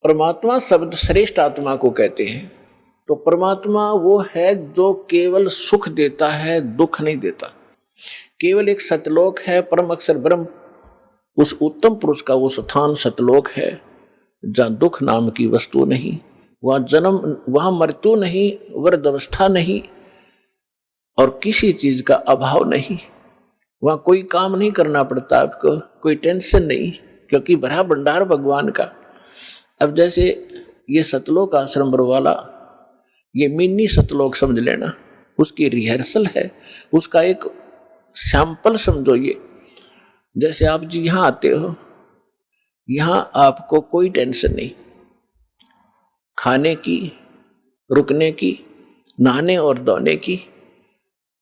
परमात्मा शब्द श्रेष्ठ आत्मा को कहते हैं। तो परमात्मा वो है जो केवल सुख देता है, दुख नहीं देता। केवल एक सतलोक है, परम अक्षर ब्रह्म, उस उत्तम पुरुष का वो स्थान सतलोक है जहाँ दुख नाम की वस्तु नहीं, वहाँ जन्म, वहाँ मृत्यु नहीं, वृद्ध अवस्था नहीं और किसी चीज का अभाव नहीं। वहाँ कोई काम नहीं करना पड़ता आपको, कोई टेंशन नहीं, क्योंकि भरा भंडार भगवान का। अब जैसे ये सतलोक आश्रम वाला, ये मिनी सतलोक समझ लेना, उसकी रिहर्सल है, उसका एक सैंपल समझो। ये जैसे आप जी यहाँ आते हो, यहाँ आपको कोई टेंशन नहीं, खाने की, रुकने की, नहाने और धोने की।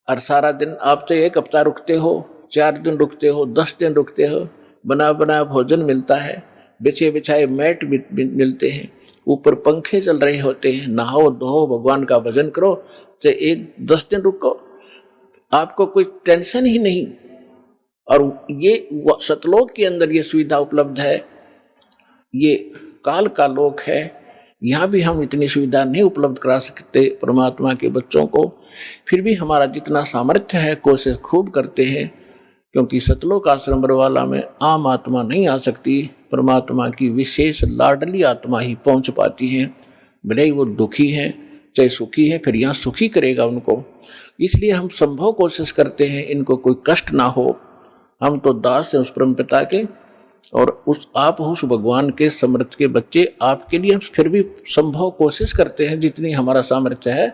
और सारा दिन आप तो एक हफ्ता रुकते हो, 4 दिन रुकते हो, 10 दिन रुकते हो, बना बना भोजन मिलता है, बिछे बिछाए मैट मिलते हैं, ऊपर पंखे चल रहे होते हैं, नहाओ धो, भगवान का भजन करो, चाहे 10 दिन रुको, आपको कोई टेंशन ही नहीं। और ये सतलोक के अंदर ये सुविधा उपलब्ध है। ये काल का लोक है, यहाँ भी हम इतनी सुविधा नहीं उपलब्ध करा सकते परमात्मा के बच्चों को। फिर भी हमारा जितना सामर्थ्य है कोशिश खूब करते हैं, क्योंकि सतलोक आश्रम बरवाला में आम आत्मा नहीं आ सकती, परमात्मा की विशेष लाडली आत्मा ही पहुंच पाती है। भले ही वो दुखी है चाहे सुखी है, फिर यहाँ सुखी करेगा उनको। इसलिए हम संभव कोशिश करते हैं इनको कोई कष्ट ना हो। हम तो दास हैं उस परम पिता के, और आप उस भगवान के समर्थ के बच्चे, आपके लिए हम फिर भी संभव कोशिश करते हैं जितनी हमारा सामर्थ्य है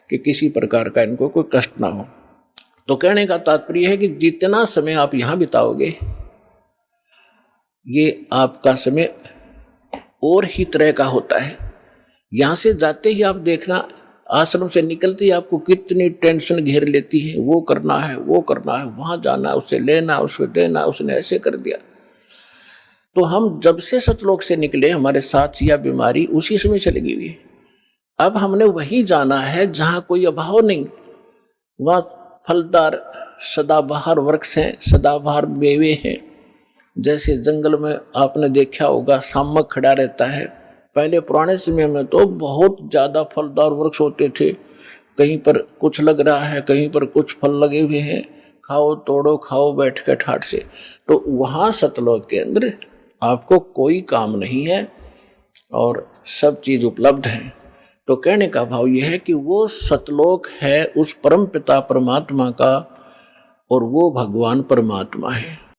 कि किसी प्रकार का इनको कोई कष्ट ना हो। तो कहने का तात्पर्य है कि जितना समय आप यहाँ बिताओगे, ये आपका समय और ही तरह का होता है। यहाँ से जाते ही आप देखना, आश्रम से निकलते ही आपको कितनी टेंशन घेर लेती है, वो करना है, वो करना है, वहाँ जाना, उससे लेना, उसको देना, उसने ऐसे कर दिया। तो हम जब से सतलोक से निकले, हमारे साथ या बीमारी उसी समय चली गई है। अब हमने वही जाना है जहाँ कोई अभाव नहीं, वहाँ फलदार सदाबहार वृक्ष हैं, सदाबहार मेवे हैं। जैसे जंगल में आपने देखा होगा शामक खड़ा रहता है, पहले पुराने समय में तो बहुत ज़्यादा फलदार वृक्ष होते थे, कहीं पर कुछ लग रहा है, कहीं पर कुछ फल लगे हुए हैं, खाओ तोड़ो खाओ बैठ के ठाट से। तो वहाँ सतलोक के अंदर आपको कोई काम नहीं है और सब चीज़ उपलब्ध है। तो कहने का भाव यह है कि वो सतलोक है उस परम पिता परमात्मा का, और वो भगवान परमात्मा है।